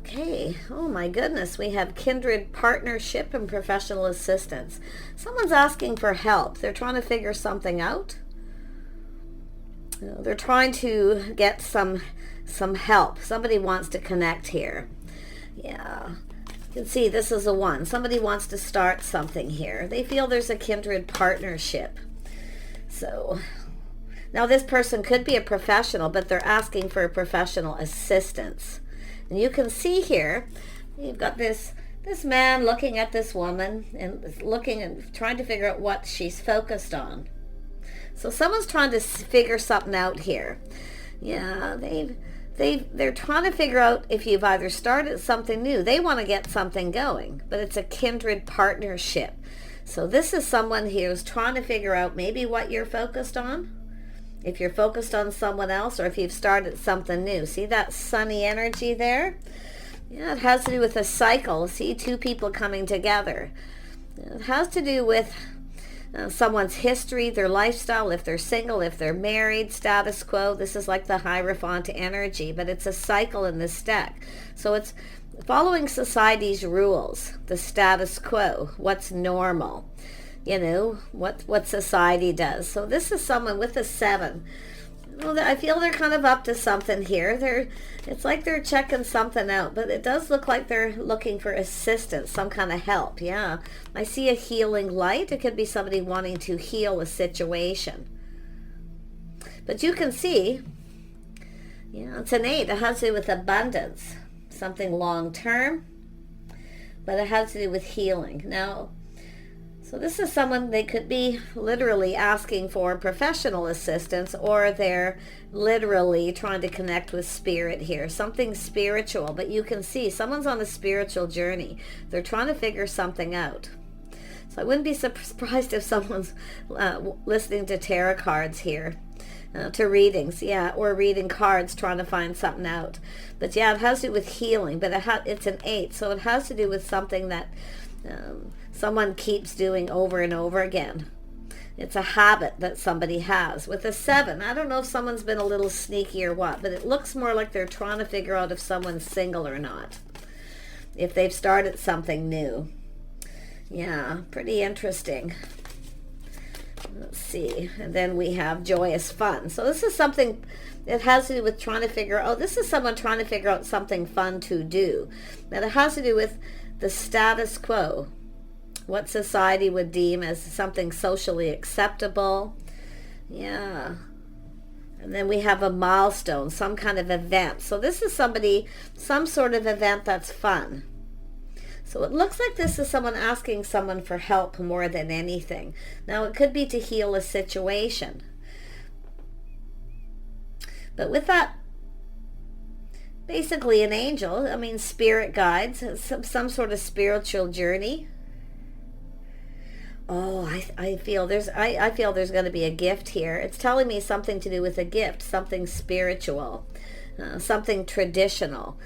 Okay, oh my goodness, we have kindred partnership and professional assistance. Someone's asking for help. They're trying to figure something out. They're trying to get some help. Somebody wants to connect here. Yeah, you can see this is a one. Somebody wants to start something here. They feel there's a kindred partnership. So now this person could be a professional, but they're asking for a professional assistance. And you can see here, you've got this man looking at this woman and looking and trying to figure out what she's focused on. So someone's trying to figure something out here. Yeah, they're trying to figure out if you've either started something new. They want to get something going, but it's a kindred partnership. So this is someone who's trying to figure out maybe what you're focused on. If you're focused on someone else, or if you've started something new. See that sunny energy there? Yeah, it has to do with a cycle. See, two people coming together. It has to do with someone's history, their lifestyle, if they're single, if they're married, status quo. This is like the Hierophant energy, but it's a cycle in this deck. So it's following society's rules, the status quo, what's normal. You know, what society does. So this is someone with a 7. Well, I feel they're kind of up to something here. It's like they're checking something out, but it does look like they're looking for assistance, some kind of help. Yeah, I see a healing light. It could be somebody wanting to heal a situation. But you can see, yeah, it's an 8. It has to do with abundance, something long-term, but it has to do with healing. Now, so this is someone, they could be literally asking for professional assistance, or they're literally trying to connect with spirit here, something spiritual. But you can see someone's on a spiritual journey. They're trying to figure something out. So I wouldn't be surprised if someone's listening to tarot cards here, to readings, yeah, or reading cards, trying to find something out. But yeah, it has to do with healing, but it's an 8, so it has to do with something that someone keeps doing over and over again. It's a habit that somebody has. With a 7, I don't know if someone's been a little sneaky or what, but it looks more like they're trying to figure out if someone's single or not, if they've started something new. Yeah, pretty interesting. Let's see. And then we have joyous fun. So this is something, it has to do with trying to figure out, this is someone trying to figure out something fun to do. Now it has to do with the status quo, what society would deem as something socially acceptable. Yeah. And then we have a milestone, some kind of event. So this is somebody, some sort of event that's fun. So it looks like this is someone asking someone for help more than anything. Now it could be to heal a situation. But with that, basically an angel, I mean spirit guides, some sort of spiritual journey. Oh, I feel there's going to be a gift here. It's telling me something to do with a gift, something spiritual, something traditional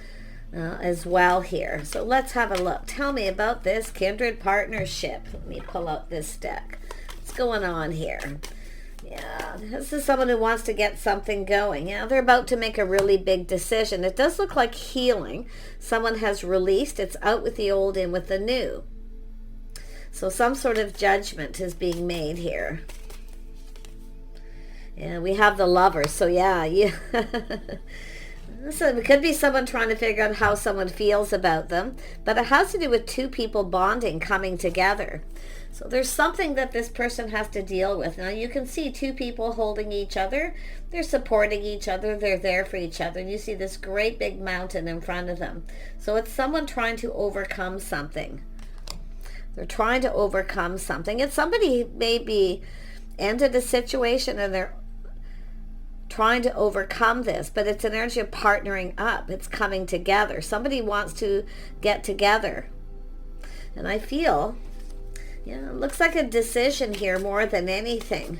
as well here. So let's have a look. Tell me about this kindred partnership. Let me pull out this deck. What's going on here? Yeah, this is someone who wants to get something going. Yeah, they're about to make a really big decision. It does look like healing. Someone has released. It's out with the old, in with the new. So some sort of judgment is being made here. Yeah, we have the Lovers. So yeah. So it could be someone trying to figure out how someone feels about them. But it has to do with two people bonding, coming together. So there's something that this person has to deal with. Now you can see two people holding each other. They're supporting each other. They're there for each other. And you see this great big mountain in front of them. So it's someone trying to overcome something. They're trying to overcome something. It's somebody maybe ended a situation and they're trying to overcome this, but it's an energy of partnering up. It's coming together. Somebody wants to get together. And I feel, yeah, it looks like a decision here more than anything.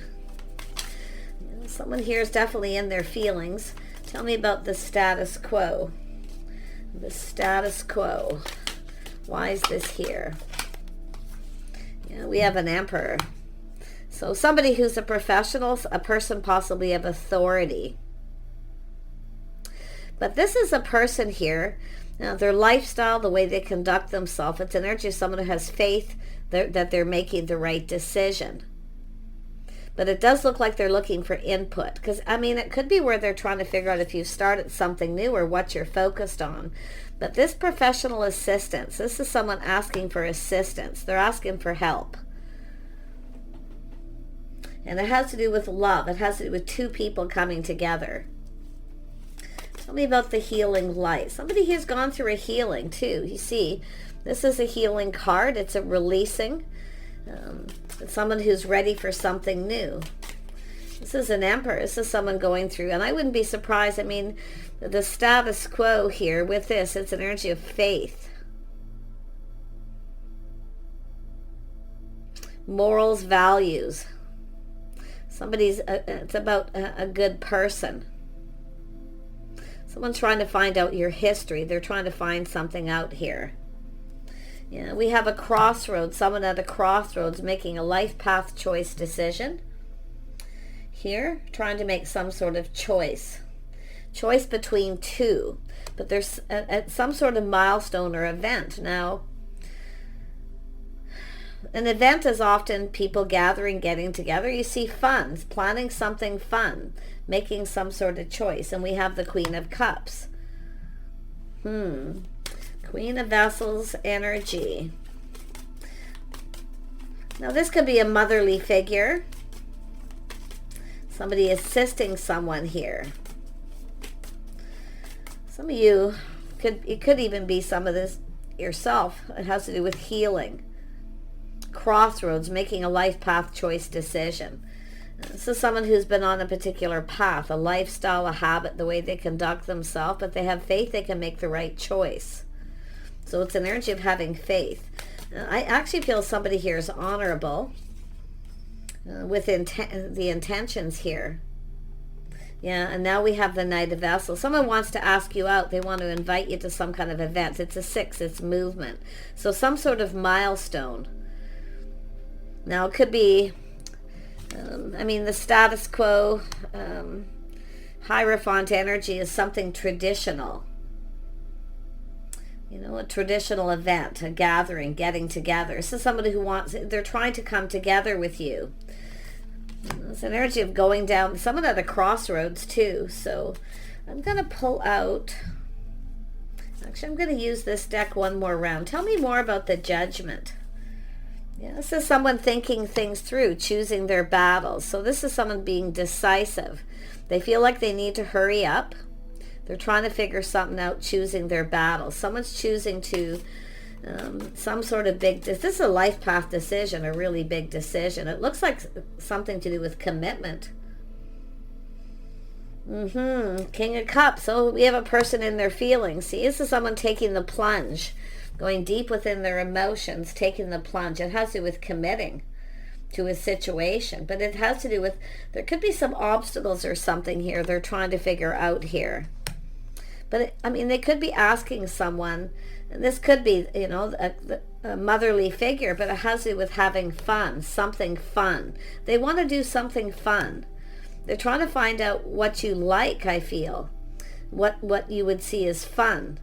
Someone here is definitely in their feelings. Tell me about the status quo. The status quo. Why is this here? Yeah, we have an Emperor. So somebody who's a professional, a person possibly of authority. But this is a person here Now, their lifestyle, the way they conduct themselves, it's energy of someone who has faith that they're making the right decision. But it does look like they're looking for input. Because, I mean, it could be where they're trying to figure out if you've started something new or what you're focused on. But this professional assistance, this is someone asking for assistance. They're asking for help. And it has to do with love. It has to do with two people coming together. Tell me about the healing light. Somebody here's gone through a healing too. You see, this is a healing card. It's a releasing. It's someone who's ready for something new. This is an emperor. This is someone going through, and I wouldn't be surprised. I mean, the status quo here with this, it's an energy of faith. Morals, values. It's about a good person. Someone's trying to find out your history. They're trying to find something out here. Yeah, we have a crossroads. Someone at a crossroads making a life path choice decision. Here, trying to make some sort of choice. Choice between two. But there's some sort of milestone or event. Now, an event is often people gathering, getting together. You see fun, planning something fun, making some sort of choice. And we have the Queen of Cups. Queen of Vessels energy. Now this could be a motherly figure. Somebody assisting someone here. Some of you, it could even be some of this yourself. It has to do with healing. Crossroads, making a life path choice decision. This is someone who's been on a particular path, a lifestyle, a habit, the way they conduct themselves, but they have faith they can make the right choice. So it's an energy of having faith. I actually feel somebody here is honorable with the intentions here. Yeah, and now we have the Knight of Vessels. Someone wants to ask you out. They want to invite you to some kind of event. It's a 6. It's movement. So some sort of milestone. Now it could be, I mean, the status quo, Hierophant energy is something traditional. You know, a traditional event, a gathering, getting together. This is somebody who they're trying to come together with you. It's an energy of going down, someone at a crossroads too. So I'm going to pull out, actually I'm going to use this deck one more round. Tell me more about the Judgment. Yeah, this is someone thinking things through, choosing their battles. So this is someone being decisive. They feel like they need to hurry up. They're trying to figure something out, choosing their battles. Someone's choosing to, some sort of this is a life path decision, a really big decision. It looks like something to do with commitment. King of Cups. So we have a person in their feelings. See, this is someone taking the plunge, going deep within their emotions, taking the plunge. It has to do with committing to a situation, but it has to do with, there could be some obstacles or something here they're trying to figure out here. But I mean, they could be asking someone, and this could be, you know, a motherly figure, but it has to do with having fun, something fun. They want to do something fun. They're trying to find out what you like, I feel, what you would see as fun.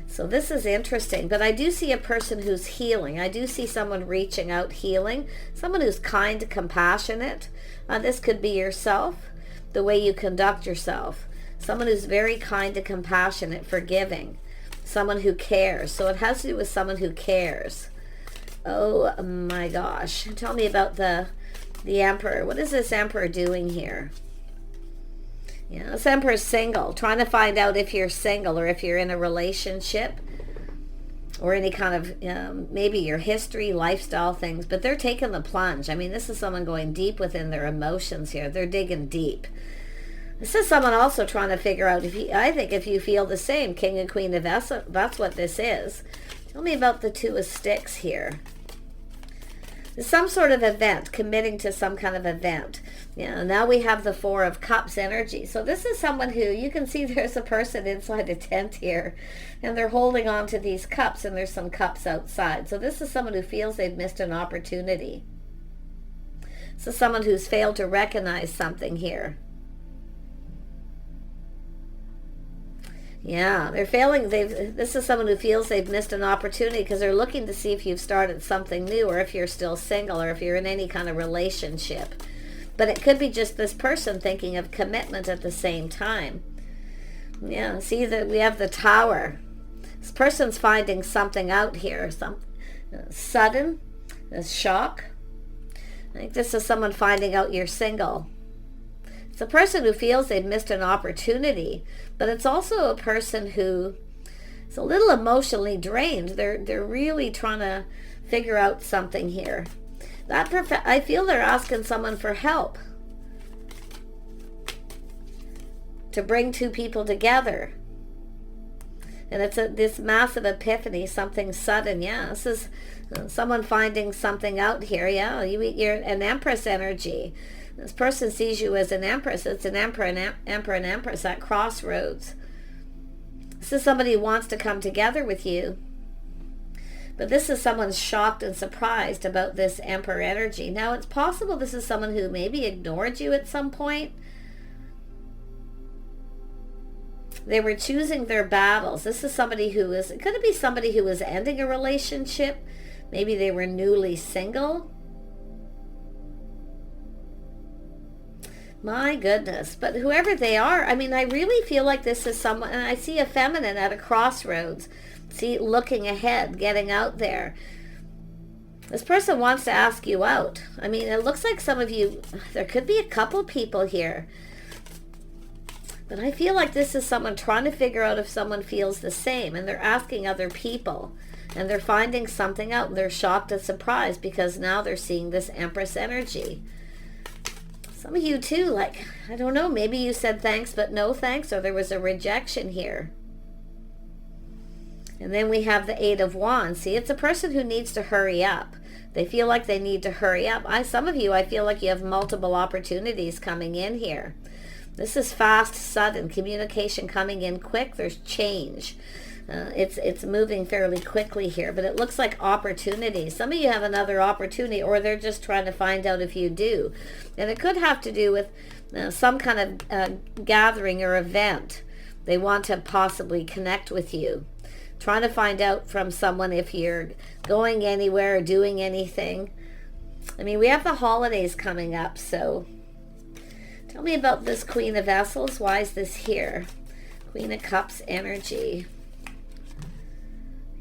So this is interesting, but I do see a person who's healing. I do see someone reaching out, healing, someone who's kind, compassionate. This could be yourself, the way you conduct yourself. Someone who's very kind and compassionate, forgiving. Someone who cares. So it has to do with someone who cares. Oh my gosh. Tell me about the Emperor. What is this Emperor doing here? Yeah, this Emperor's single. Trying to find out if you're single or if you're in a relationship. Or any kind of, maybe your history, lifestyle things. But they're taking the plunge. I mean, this is someone going deep within their emotions here. They're digging deep. This is someone also trying to figure out I think if you feel the same, King and Queen of Vessels, that's what this is. Tell me about the Two of Sticks here. There's some sort of event, committing to some kind of event. Yeah, now we have the Four of Cups energy. So this is someone who, you can see there's a person inside a tent here, and they're holding on to these cups, and there's some cups outside. So this is someone who feels they've missed an opportunity. This is someone who's failed to recognize something here. Yeah, they're failing. This is someone who feels they've missed an opportunity because they're looking to see if you've started something new, or if you're still single, or if you're in any kind of relationship. But it could be just this person thinking of commitment at the same time. Yeah, see that we have the Tower. This person's finding something out here, some sudden, a shock. I think this is someone finding out you're single. It's a person who feels they've missed an opportunity, but it's also a person who is a little emotionally drained. They're really trying to figure out something here. I feel they're asking someone for help to bring two people together. And it's this massive epiphany, something sudden. Yeah, this is someone finding something out here. Yeah, you're an Empress energy. This person sees you as an Empress. It's an Emperor and Empress at crossroads. This is somebody who wants to come together with you. But this is someone shocked and surprised about this Emperor energy. Now, it's possible this is someone who maybe ignored you at some point. They were choosing their battles. This is somebody who is, could it be somebody who was ending a relationship? Maybe they were newly single. My goodness. But whoever they are, I mean, I really feel like this is someone, and I see a feminine at a crossroads. See, looking ahead, getting out there. This person wants to ask you out. I mean, it looks like some of you, there could be a couple people here. But I feel like this is someone trying to figure out if someone feels the same, and they're asking other people, and they're finding something out, and they're shocked and surprised because now they're seeing this Empress energy. Some of you too, like, I don't know, maybe you said thanks but no thanks, or there was a rejection here. And then we have the Eight of Wands. See, it's a person who needs to hurry up. They feel like they need to hurry up. Some of you, I feel like you have multiple opportunities coming in here. This is fast, sudden, communication coming in quick. There's change. It's moving fairly quickly here, but it looks like opportunity. Some of you have another opportunity, or they're just trying to find out if you do. And it could have to do with some kind of gathering or event. They want to possibly connect with you. Trying to find out from someone if you're going anywhere or doing anything. I mean, we have the holidays coming up, so tell me about this Queen of Vessels. Why is this here? Queen of Cups energy.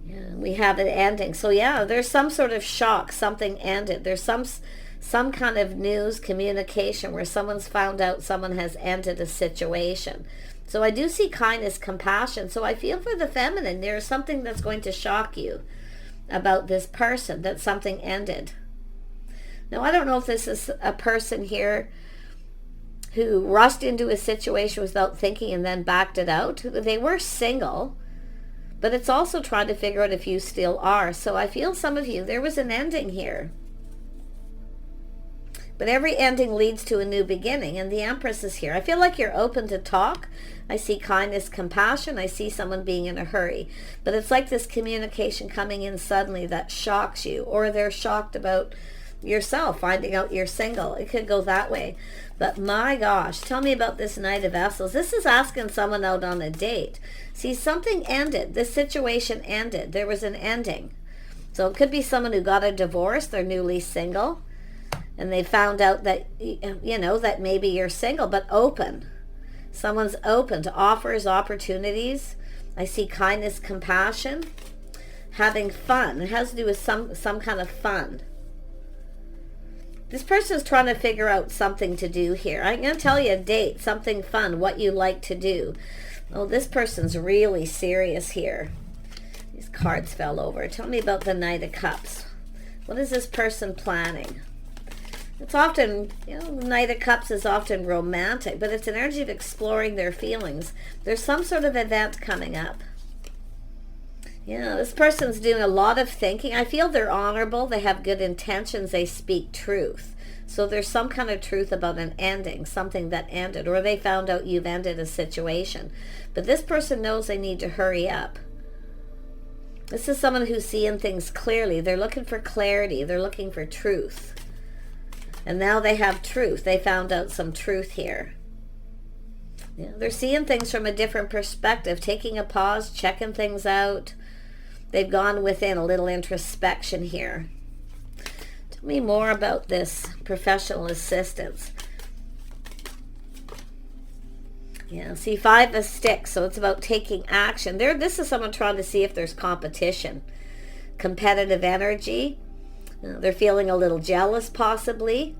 Yeah, we have it ending. So yeah, there's some sort of shock. Something ended. There's some kind of news, communication where someone's found out someone has ended a situation. So I do see kindness, compassion. So I feel for the feminine, there's something that's going to shock you about this person, that something ended. Now, I don't know if this is a person here who rushed into a situation without thinking and then backed it out. They were single, but it's also trying to figure out if you still are. So I feel some of you, there was an ending here. But every ending leads to a new beginning, and the Empress is here. I feel like you're open to talk. I see kindness, compassion. I see someone being in a hurry. But it's like this communication coming in suddenly that shocks you, or they're shocked about yourself, finding out you're single. It could go that way. But my gosh, tell me about this Knight of Vessels. This is asking someone out on a date. See, something ended. This situation ended. There was an ending. So it could be someone who got a divorce. They're newly single. And they found out that, you know, that maybe you're single, but open. Someone's open to offers, opportunities. I see kindness, compassion, having fun. It has to do with some kind of fun. This person's trying to figure out something to do here. I'm going to tell you a date, something fun, what you like to do. Oh, this person's really serious here. These cards fell over. Tell me about the Knight of Cups. What is this person planning? It's often, you know, Knight of Cups is often romantic, but it's an energy of exploring their feelings. There's some sort of event coming up. Yeah, this person's doing a lot of thinking. I feel they're honorable. They have good intentions. They speak truth. So there's some kind of truth about an ending, something that ended, or they found out you've ended a situation. But this person knows they need to hurry up. This is someone who's seeing things clearly. They're looking for clarity. They're looking for truth. And now they have truth. They found out some truth here. Yeah, they're seeing things from a different perspective, taking a pause, checking things out. They've gone within, a little introspection here. Tell me more about this professional assistance. Yeah, see, 5 of Sticks, so it's about taking action. This is someone trying to see if there's competition. Competitive energy. They're feeling a little jealous, possibly.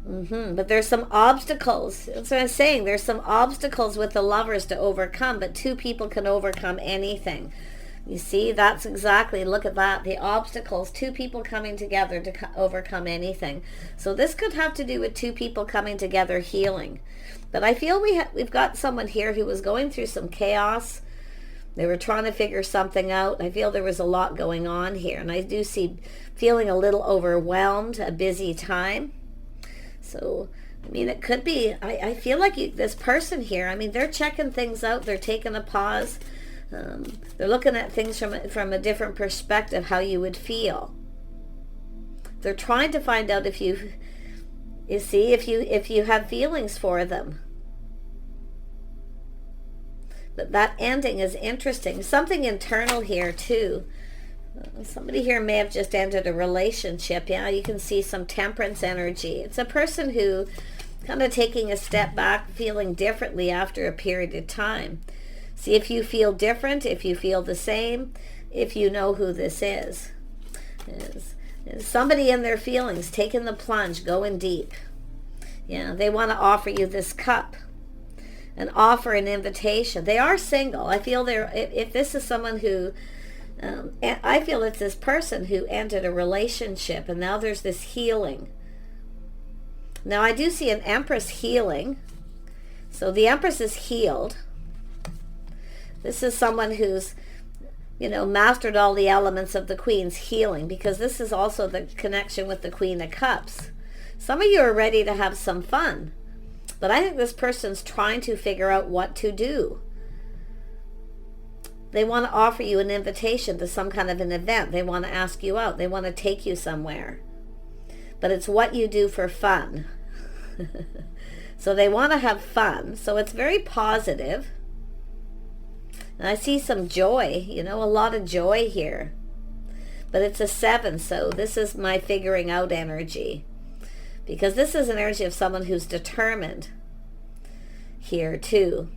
But there's some obstacles. That's what I'm saying. There's some obstacles with the Lovers to overcome, but 2 people can overcome anything. You see, that's exactly, look at that, the obstacles, 2 people coming together to overcome anything. So this could have to do with 2 people coming together healing. But I feel we've got someone here who was going through some chaos. They were trying to figure something out. I feel there was a lot going on here. And I do see feeling a little overwhelmed, a busy time. So, I mean, it could be, I feel like this person here, I mean, they're checking things out. They're taking a pause. They're looking at things from a different perspective, how you would feel. They're trying to find out if you have feelings for them. But that ending is interesting. Something internal here too. Somebody here may have just ended a relationship. Yeah, you can see some Temperance energy. It's a person who kind of taking a step back, feeling differently after a period of time. See if you feel different, if you feel the same, if you know who this is. It's somebody in their feelings, taking the plunge, going deep. Yeah, they want to offer you this cup. An offer, an invitation. They are single. I feel if this is someone who, I feel it's this person who ended a relationship and now there's this healing. Now I do see an Empress healing. So the Empress is healed. This is someone who's, mastered all the elements of the Queen's healing, because this is also the connection with the Queen of Cups. Some of you are ready to have some fun, but I think this person's trying to figure out what to do. They want to offer you an invitation to some kind of an event. They want to ask you out. They want to take you somewhere. But it's what you do for fun. So they want to have fun. So it's very positive. And I see some joy, a lot of joy here. But it's a 7, so this is my figuring out energy. Because this is an energy of someone who's determined here too.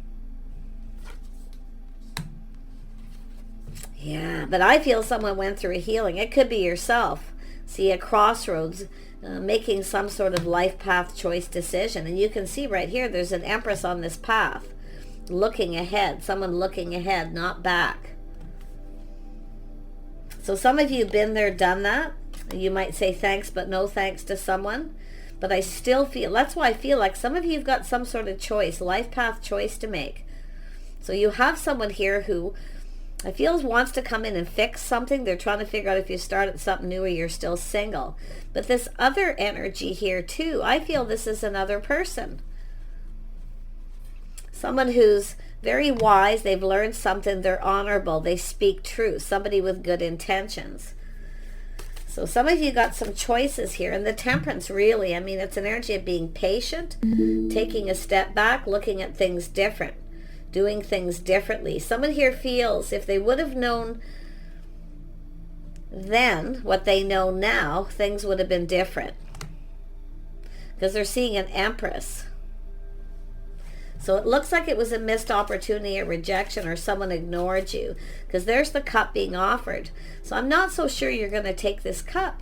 Yeah, but I feel someone went through a healing. It could be yourself. See, a crossroads, making some sort of life path choice decision. And you can see right here, there's an Empress on this path. Looking ahead, someone looking ahead, not back. So some of you have been there, done that. You might say thanks, but no thanks to someone. But I still feel, that's why I feel like some of you have got some sort of choice, life path choice to make. So you have someone here who I feel wants to come in and fix something. They're trying to figure out if you started something new or you're still single. But this other energy here too, I feel this is another person. Someone who's very wise, they've learned something, they're honorable, they speak truth, somebody with good intentions. So some of you got some choices here. And the Temperance, really, I mean, it's an energy of being patient, taking a step back, looking at things different, doing things differently. Someone here feels if they would have known then what they know now, things would have been different. Because they're seeing an Empress. So it looks like it was a missed opportunity, a rejection, or someone ignored you. Because there's the cup being offered. So I'm not so sure you're going to take this cup.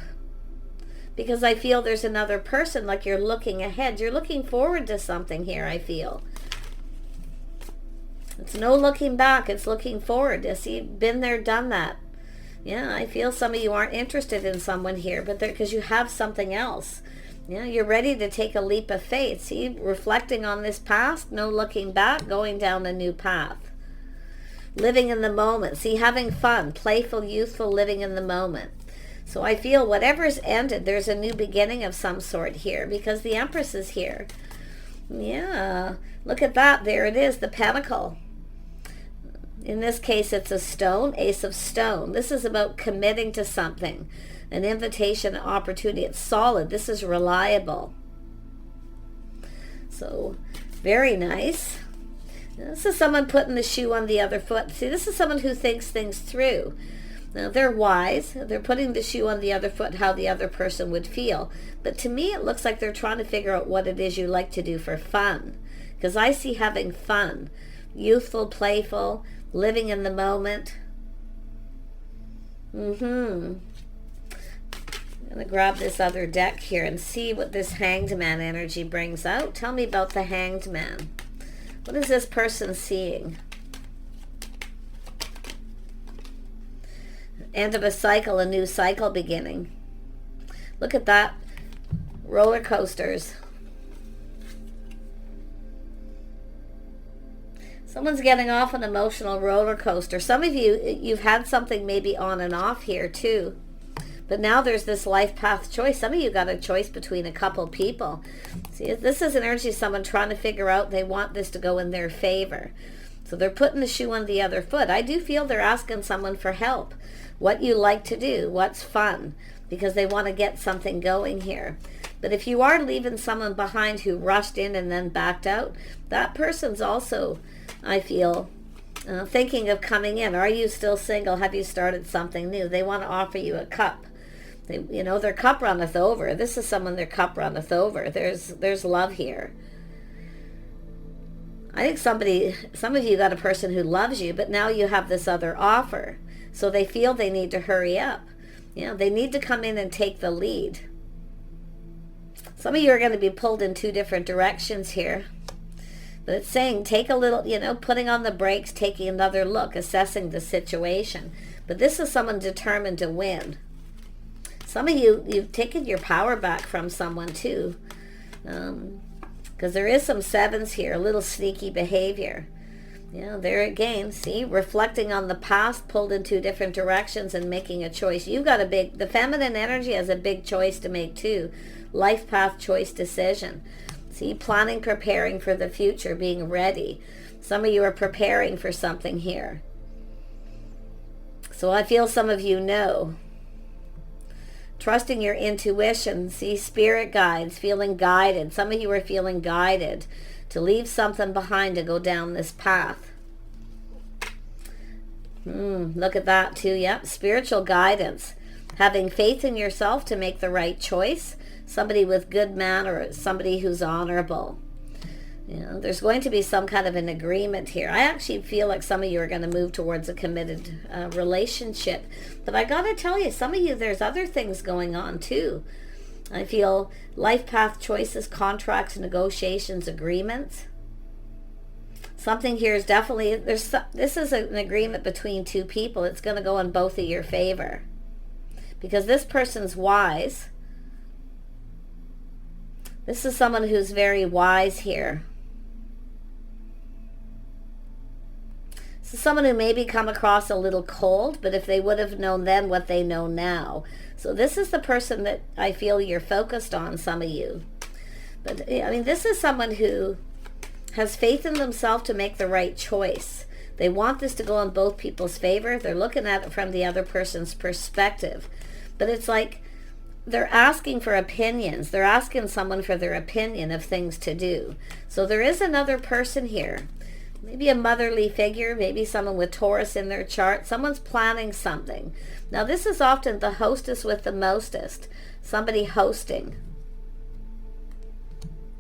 Because I feel there's another person, like you're looking ahead. You're looking forward to something here, I feel. It's no looking back, it's looking forward. You see, been there, done that. Yeah, I feel some of you aren't interested in someone here, but because you have something else. Yeah, you're ready to take a leap of faith. See, reflecting on this past, no looking back, going down a new path. Living in the moment. See, having fun, playful, youthful, living in the moment. So I feel whatever's ended, there's a new beginning of some sort here, because the Empress is here. Yeah, look at that. There it is, the Pentacle. In this case, it's a stone, Ace of Stone. This is about committing to something. An invitation, an opportunity. It's solid. This is reliable. So Very nice. This is someone putting the shoe on the other foot. See, this is someone who thinks things through. Now, they're wise. They're putting the shoe on the other foot, how the other person would feel. But to me, it looks like they're trying to figure out what it is you like to do for fun. Because I see having fun. Youthful, playful, living in the moment. I'm going to grab this other deck here and see what this Hanged Man energy brings out. Tell me about the Hanged Man. What is this person seeing? End of a cycle, a new cycle beginning. Look at that. Roller coasters. Someone's getting off an emotional roller coaster. Some of you, you've had something maybe on and off here too. But now there's this life path choice. Some of you got a choice between a couple people. See, this is an energy of someone trying to figure out they want this to go in their favor. So they're putting the shoe on the other foot. I do feel they're asking someone for help. What you like to do, what's fun, because they want to get something going here. But if you are leaving someone behind who rushed in and then backed out, that person's also, I feel, thinking of coming in. Are you still single? Have you started something new? They want to offer you a cup. Their cup runneth over. This is someone their cup runneth over. There's love here. I think some of you got a person who loves you, but now you have this other offer. So they feel they need to hurry up. They need to come in and take the lead. Some of you are going to be pulled in two different directions here. But it's saying take a little, putting on the brakes, taking another look, assessing the situation. But this is someone determined to win. Some of you, you've taken your power back from someone too. Because there is some sevens here, a little sneaky behavior. There again, see, reflecting on the past, pulled in two different directions and making a choice. The feminine energy has a big choice to make too. Life path choice decision. See, planning, preparing for the future, being ready. Some of you are preparing for something here. So I feel some of you know. Trusting your intuition. See, spirit guides, feeling guided. Some of you are feeling guided to leave something behind to go down this path. Look at that too. Yep, spiritual guidance. Having faith in yourself to make the right choice. Somebody with good manners, somebody who's honorable. There's going to be some kind of an agreement here. I actually feel like some of you are going to move towards a committed relationship. But I got to tell you, some of you, there's other things going on too. I feel life path choices, contracts, negotiations, agreements. Something here is definitely, this is an agreement between two people. It's going to go in both of your favor. Because this person's wise. This is someone who's very wise here. This is someone who maybe come across a little cold, but if they would have known then what they know now. So this is the person that I feel you're focused on, some of you. But I mean, this is someone who has faith in themselves to make the right choice. They want this to go in both people's favor. They're looking at it from the other person's perspective. But it's like, they're asking for opinions. They're asking someone for their opinion of things to do. So there is another person here. Maybe a motherly figure, maybe someone with Taurus in their chart. Someone's planning something. Now this is often the hostess with the mostest. Somebody hosting.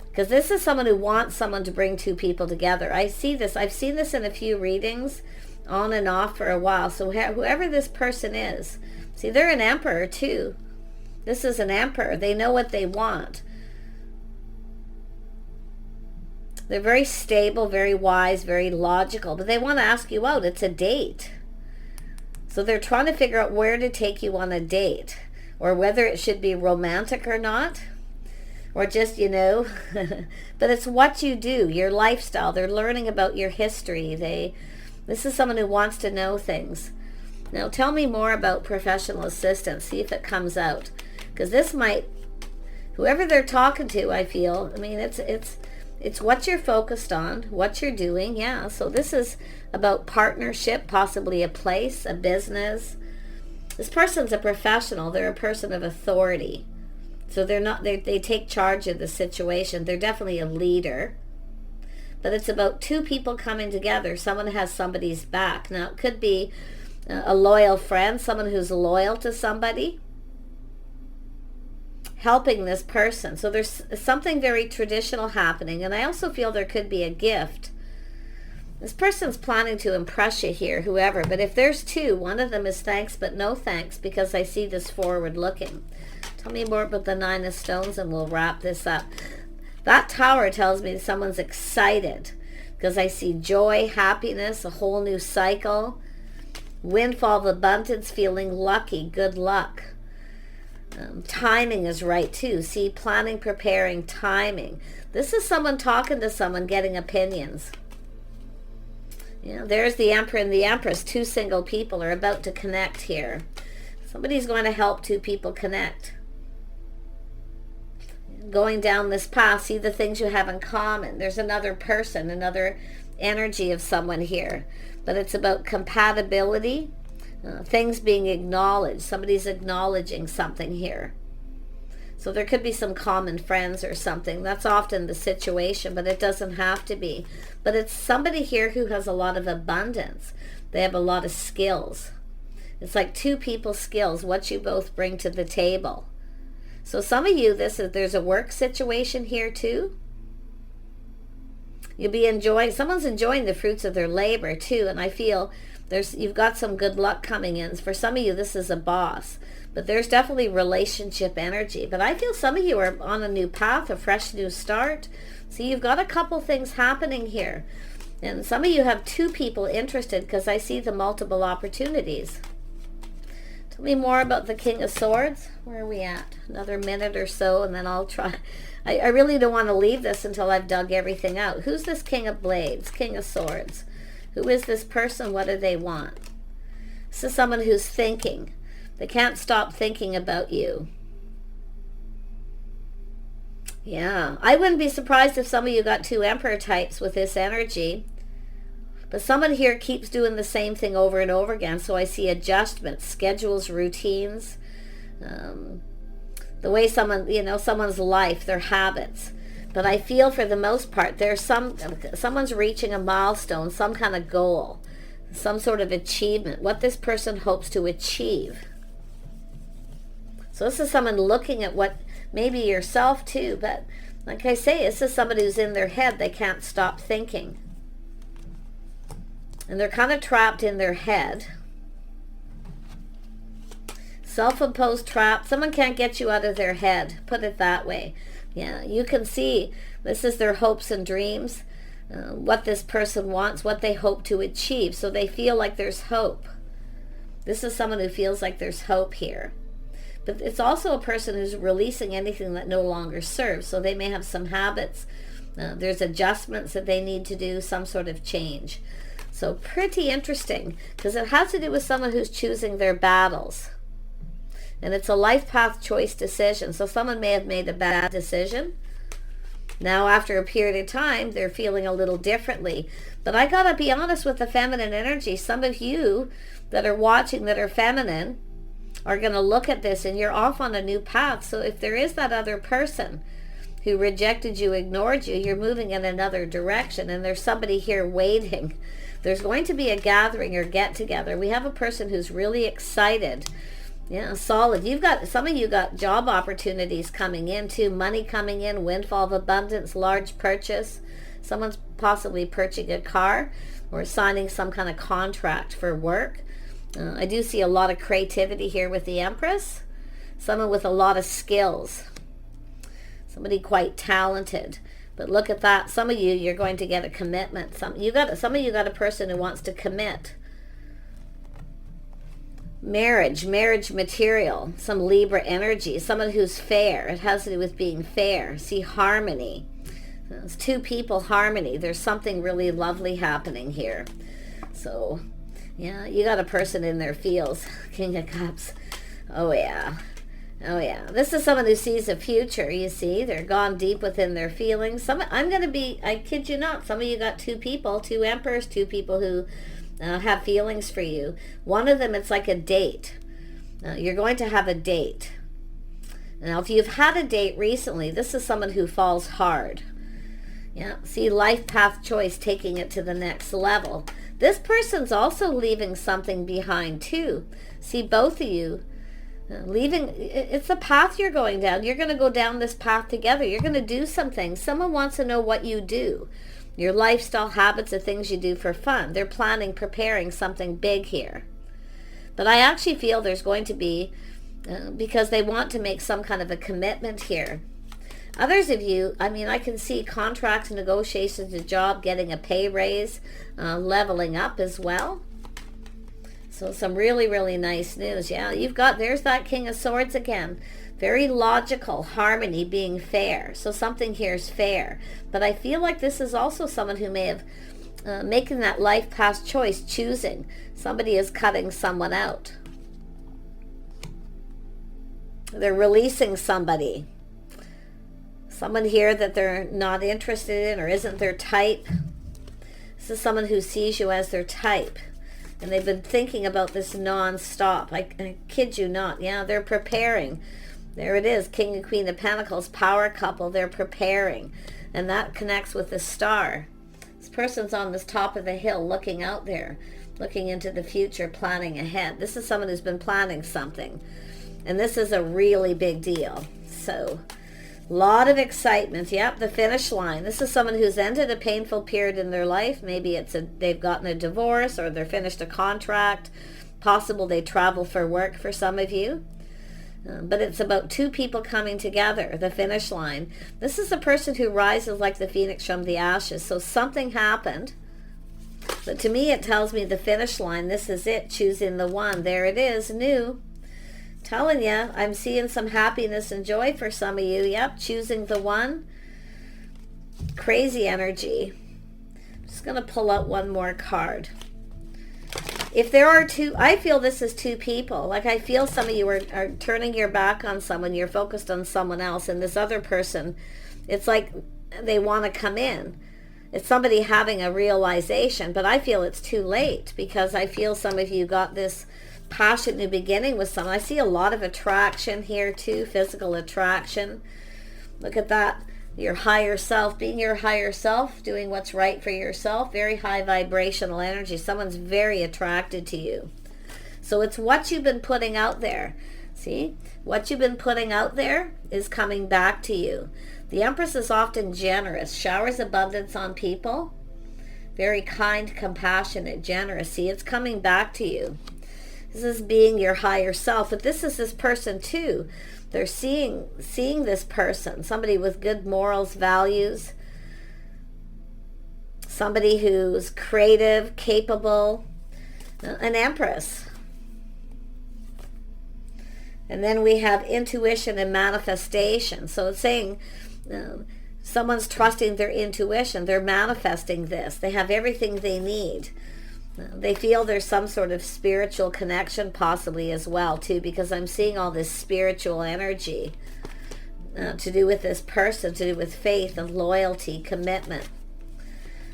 Because this is someone who wants someone to bring two people together. I see this. I've seen this in a few readings on and off for a while. So whoever this person is. See, they're an emperor too. This is an emperor. They know what they want. They're very stable, very wise, very logical, but they want to ask you out. It's a date. So they're trying to figure out where to take you on a date, or whether it should be romantic or not, or just, but it's what you do, your lifestyle. They're learning about your history. This is someone who wants to know things. Now tell me more about professional assistance. See if it comes out. Because this might, whoever they're talking to, I feel, I mean, it's what you're focused on, what you're doing, yeah. So this is about partnership, possibly a place, a business. This person's a professional. They're a person of authority. So they take charge of the situation. They're definitely a leader. but it's about two people coming together. Someone has somebody's back. Now, it could be a loyal friend, someone who's loyal to somebody, helping this person. So there's something very traditional happening. And I also feel there could be a gift. This person's planning to impress you here, whoever. But if there's two, one of them is thanks but no thanks, because I see this forward looking. Tell me more about the Nine of Stones and we'll wrap this up. That Tower tells me someone's excited, because I see joy, happiness, a whole new cycle, windfall of abundance, feeling lucky, good luck. Timing is right too. See, planning, preparing, timing. This is someone talking to someone, getting opinions. You know, there's the Emperor and the Empress. Two single people are about to connect here. Somebody's going to help two people connect. Going down this path, see the things you have in common. There's another person, another energy of someone here. But it's about compatibility, things being acknowledged. Somebody's acknowledging something here. So there could be some common friends or something. That's often the situation, but it doesn't have to be. But it's somebody here who has a lot of abundance. They have a lot of skills. It's like two people's skills, what you both bring to the table. So some of you, there's a work situation here too. You'll be enjoying, someone's enjoying the fruits of their labor too. And I feel you've got some good luck coming in. For some of you, this is a boss. But there's definitely relationship energy. But I feel some of you are on a new path, a fresh new start. So you've got a couple things happening here. And some of you have two people interested, because I see the multiple opportunities. Tell me more about the King of Swords. Where are we at? Another minute or so, and then I'll try. I really don't want to leave this until I've dug everything out. Who's this King of Blades, King of Swords? Who is this person? What do they want? This is someone who's thinking. They can't stop thinking about you. Yeah, I wouldn't be surprised if some of you got two Emperor types with this energy. But someone here keeps doing the same thing over and over again. So I see adjustments, schedules, routines, the way someone's life, their habits. But I feel for the most part, there's someone's reaching a milestone, some kind of goal, some sort of achievement, what this person hopes to achieve. So this is someone looking at what, maybe yourself too, but like I say, this is somebody who's in their head. They can't stop thinking. And they're kind of trapped in their head. Self-imposed trap. Someone can't get you out of their head. Put it that way. Yeah, you can see this is their hopes and dreams, what this person wants, what they hope to achieve. So they feel like there's hope. This is someone who feels like there's hope here. But it's also a person who's releasing anything that no longer serves. So they may have some habits. There's adjustments that they need to do, some sort of change. So pretty interesting, because it has to do with someone who's choosing their battles. And it's a life path choice decision. So someone may have made a bad decision. Now, after a period of time, they're feeling a little differently. But I got to be honest with the feminine energy. Some of you that are watching that are feminine are going to look at this, and you're off on a new path. So if there is that other person who rejected you, ignored you, you're moving in another direction. And there's somebody here waiting. There's going to be a gathering or get together. We have a person who's really excited. Yeah, solid. Some of you got job opportunities coming in too, money coming in, windfall of abundance, large purchase. Someone's possibly purchasing a car or signing some kind of contract for work. I do see a lot of creativity here with the Empress. Someone with a lot of skills. Somebody quite talented. But look at that. Some of you, you're going to get a commitment. Some of you got a person who wants to commit. Marriage material, some Libra energy, someone who's fair. It has to do with being fair. See, harmony. It's two people, harmony. There's something really lovely happening here. So, yeah, you got a person in their feels. King of Cups. Oh, yeah. Oh, yeah. This is someone who sees a future, you see. They're gone deep within their feelings. I kid you not, some of you got two people, two emperors, two people who have feelings for you. One of them, it's like a date. You're going to have a date. Now, if you've had a date recently, this is someone who falls hard. Yeah, see, life path choice, taking it to the next level. This person's also leaving something behind too. See, both of you leaving, it's a path you're going down. You're going to go down this path together. You're going to do some things. Someone wants to know what you do, your lifestyle, habits, the things you do for fun. They're planning, preparing something big here. But I actually feel there's going to be, because they want to make some kind of a commitment here. Others of you, I mean, I can see contracts, negotiations, a job, getting a pay raise, leveling up as well. So some really, really nice news. Yeah, you've got, there's that King of Swords again. Very logical, harmony, being fair. So something here is fair. But I feel like this is also someone who may have making that life path choice, choosing. Somebody is cutting someone out. They're releasing somebody. Someone here that they're not interested in or isn't their type. This is someone who sees you as their type. And they've been thinking about this non-stop. I kid you not. Yeah, they're preparing. There it is. King and Queen of Pentacles, power couple. They're preparing. And that connects with the star. This person's on this top of the hill looking out there. Looking into the future, planning ahead. This is someone who's been planning something. And this is a really big deal. So, a lot of excitement. Yep, the finish line. This is someone who's ended a painful period in their life. Maybe they've gotten a divorce or they're finished a contract. Possible they travel for work for some of you. But it's about two people coming together, the finish line. This is a person who rises like the phoenix from the ashes. So something happened. But to me, it tells me the finish line. This is it, choosing the one. There it is, new. Telling you, I'm seeing some happiness and joy for some of you. Yep, choosing the one. Crazy energy. I'm just going to pull out one more card. If there are two, I feel this is two people. Like I feel some of you are turning your back on someone. You're focused on someone else. And this other person, it's like they want to come in. It's somebody having a realization. But I feel it's too late because I feel some of you got this passion new beginning with someone. I see a lot of attraction here too, physical attraction. Look at that, your higher self, being your higher self, doing what's right for yourself. Very high vibrational energy. Someone's very attracted to you. So it's what you've been putting out there. See, what you've been putting out there is coming back to you. The Empress is often generous, showers abundance on people. Very kind, compassionate, generous. See, it's coming back to you. This is being your higher self. But this is this person too. They're seeing this person. Somebody with good morals, values. Somebody who's creative, capable. An Empress. And then we have intuition and manifestation. So it's saying someone's trusting their intuition. They're manifesting this. They have everything they need. They feel there's some sort of spiritual connection possibly as well too, because I'm seeing all this spiritual energy to do with this person, to do with faith and loyalty, commitment.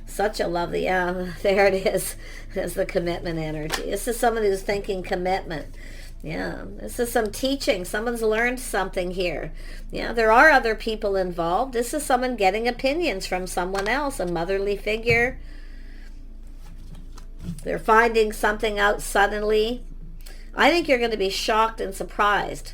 Such a lovely, there it is. There's the commitment energy. This is someone who's thinking commitment. Yeah, this is some teaching. Someone's learned something here. Yeah, there are other people involved. This is someone getting opinions from someone else, a motherly figure. They're finding something out suddenly. I think you're going to be shocked and surprised.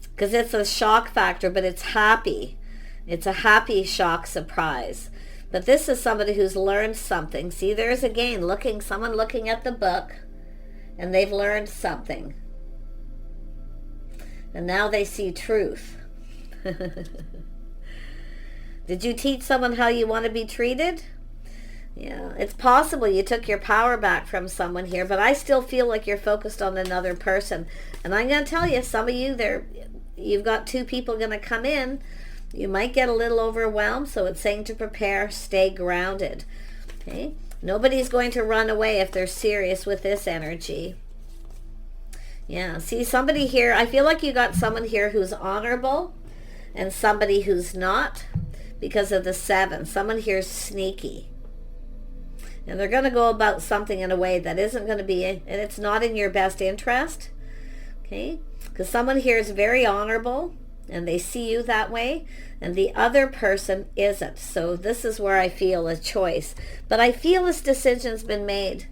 Because it's a shock factor, but it's happy. It's a happy shock surprise. But this is somebody who's learned something. See, there's again, someone looking at the book, and they've learned something. And now they see truth. Did you teach someone how you want to be treated? Yeah, it's possible you took your power back from someone here, but I still feel like you're focused on another person. And I'm going to tell you, some of you, you've got two people going to come in. You might get a little overwhelmed, so it's saying to prepare, stay grounded. Okay? Nobody's going to run away if they're serious with this energy. Yeah, see, somebody here, I feel like you got someone here who's honorable and somebody who's not because of the 7. Someone here is sneaky. And they're going to go about something in a way that isn't going to be, and it's not in your best interest. Okay? Because someone here is very honorable. and they see you that way, and the other person isn't. So this is where I feel a choice. But I feel this decision's been made.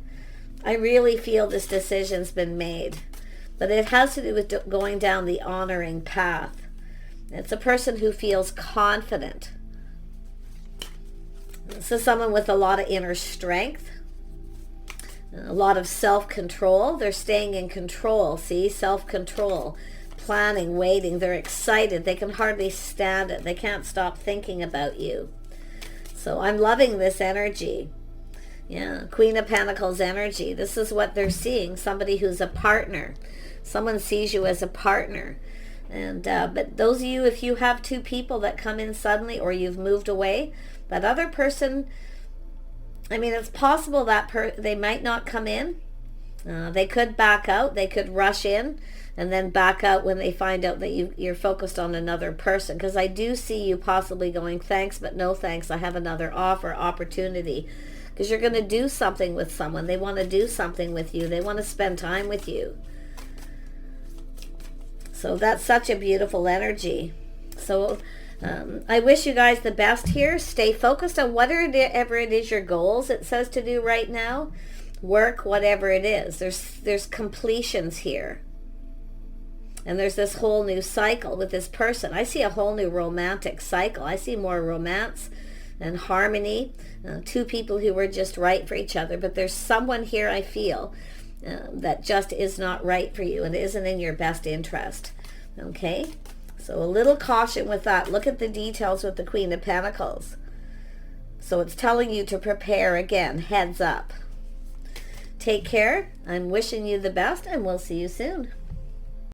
I really feel this decision's been made. But it has to do with going down the honoring path. It's a person who feels confident. This is someone with a lot of inner strength, a lot of self-control. They're staying in control. See, self-control, planning, waiting. They're excited. They can hardly stand it. They can't stop thinking about you. So I'm loving this energy. Yeah, Queen of Pentacles energy. This is what they're seeing. Somebody who's a partner. Someone sees you as a partner. And but those of you, if you have two people that come in suddenly, or you've moved away, that other person, I mean, it's possible that they might not come in. They could back out. They could rush in and then back out when they find out that you're focused on another person. Because I do see you possibly going, thanks, but no thanks. I have another offer, opportunity. Because you're going to do something with someone. They want to do something with you. They want to spend time with you. So that's such a beautiful energy. So I wish you guys the best here. Stay focused on whatever it is your goals it says to do right now. Work, whatever it is. There's completions here. And there's this whole new cycle with this person. I see a whole new romantic cycle. I see more romance and harmony. Two people who were just right for each other. But there's someone here, I feel, that just is not right for you and isn't in your best interest. Okay? So a little caution with that. Look at the details with the Queen of Pentacles. So it's telling you to prepare again. Heads up. Take care. I'm wishing you the best, and we'll see you soon.